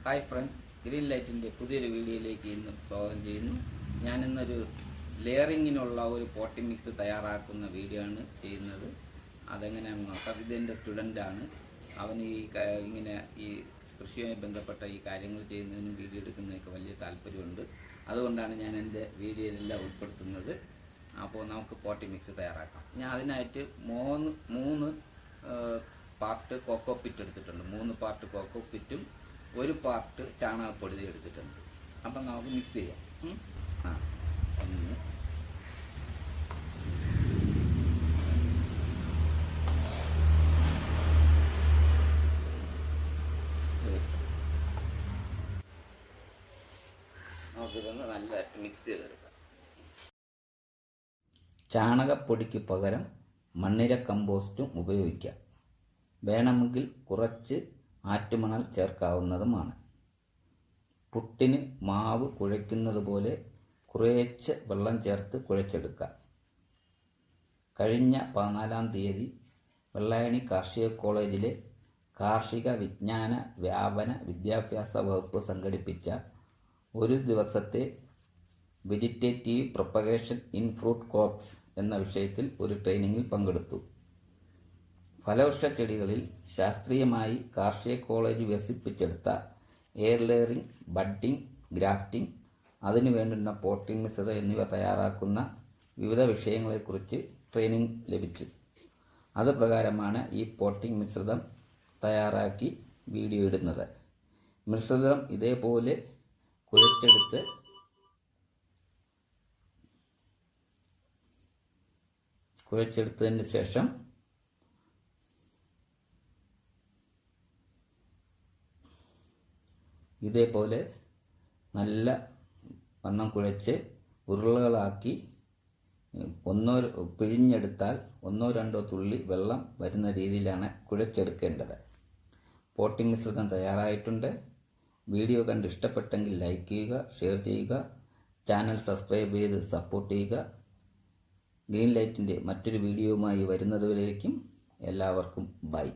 Hi friends, green ലൈറ്റിൻ്റെ പുതിയൊരു വീഡിയോയിലേക്ക് ഇന്ന് സ്വാഗതം ചെയ്യുന്നു. ഞാനിന്നൊരു ലെയറിങ്ങിനുള്ള ഒരു പോട്ടിംഗ് മിക്സ് തയ്യാറാക്കുന്ന വീഡിയോ ആണ് ചെയ്യുന്നത്. അതെങ്ങനെയാണെന്ന് നോക്കാം. ഇതെൻ്റെ സ്റ്റുഡൻ്റാണ്. അവന് ഇങ്ങനെ ഈ കൃഷിയുമായി ബന്ധപ്പെട്ട ഈ കാര്യങ്ങൾ ചെയ്യുന്നതിനും വീഡിയോ എടുക്കുന്നതിനൊക്കെ വലിയ താല്പര്യമുണ്ട്. അതുകൊണ്ടാണ് ഞാൻ എൻ്റെ വീഡിയോയിലെല്ലാം ഉൾപ്പെടുത്തുന്നത്. അപ്പോൾ നമുക്ക് പോട്ടിംഗ് മിക്സ് തയ്യാറാക്കാം. ഞാൻ അതിനായിട്ട് മൂന്ന് പാർട്ട് കോക്കോ പിറ്റ് എടുത്തിട്ടുണ്ട്. 3 പാർട്ട് കോക്കോ പിറ്റും 1 പാർട്ട് ചാണകപ്പൊടി എടുത്തിട്ടുണ്ട്. അപ്പം നമുക്ക് മിക്സ് ചെയ്യാം. ഒന്ന് നമുക്കിതൊന്ന് നല്ലതായിട്ട് മിക്സ് ചെയ്തെടുക്കാം. ചാണകപ്പൊടിക്ക് പകരം മണ്ണിര കമ്പോസ്റ്റും ഉപയോഗിക്കാം. വേണമെങ്കിൽ കുറച്ച് ആറ്റുമണൽ ചേർക്കാവുന്നതുമാണ്. പുട്ടിന് മാവ് കുഴയ്ക്കുന്നത് പോലെ കുറേശ്ശെ വെള്ളം ചേർത്ത് കുഴച്ചെടുക്കാം. കഴിഞ്ഞ 14-ാം തീയതി വെള്ളായണി കാർഷിക കോളേജിലെ കാർഷിക വിജ്ഞാന വ്യാപന വിദ്യാഭ്യാസ വകുപ്പ് സംഘടിപ്പിച്ച ഒരു ദിവസത്തെ vegetative propagation in fruit crops എന്ന വിഷയത്തിൽ ഒരു ട്രെയിനിങ്ങിൽ പങ്കെടുത്തു. ഫലവൃക്ഷ ചെടികളിൽ ശാസ്ത്രീയമായി കാർഷിക കോളേജ് വികസിപ്പിച്ചെടുത്ത എയർ ലെയറിംഗ്, ബഡ്ഡിംഗ്, ഗ്രാഫ്റ്റിംഗ്, അതിനു വേണ്ടുന്ന പോട്ടിംഗ് മിശ്രിതം എന്നിവ തയ്യാറാക്കുന്ന വിവിധ വിഷയങ്ങളെക്കുറിച്ച് ട്രെയിനിങ് ലഭിച്ചു. അതുപ്രകാരമാണ് ഈ പോട്ടിംഗ് മിശ്രിതം തയ്യാറാക്കി വീഡിയോ ഇടുന്നത്. മിശ്രിതം ഇതേപോലെ കുഴച്ചെടുത്തതിന് ശേഷം ഇതേപോലെ നല്ല വണ്ണം കുഴച്ച് ഉരുളകളാക്കി പിഴിഞ്ഞെടുത്താൽ 1-2 തുള്ളി വെള്ളം വരുന്ന രീതിയിലാണ് കുഴച്ചെടുക്കേണ്ടത്. പോട്ടിംഗ് മിശ്രിതം തയ്യാറായിട്ടുണ്ട്. വീഡിയോ കണ്ട് ഇഷ്ടപ്പെട്ടെങ്കിൽ ലൈക്ക് ചെയ്യുക, ഷെയർ ചെയ്യുക, ചാനൽ സബ്സ്ക്രൈബ് ചെയ്ത് സപ്പോർട്ട് ചെയ്യുക. ഗ്രീൻ ലൈറ്റിൻ്റെ മറ്റൊരു വീഡിയോയുമായി വരുന്നതുവരേക്കും എല്ലാവർക്കും ബൈ.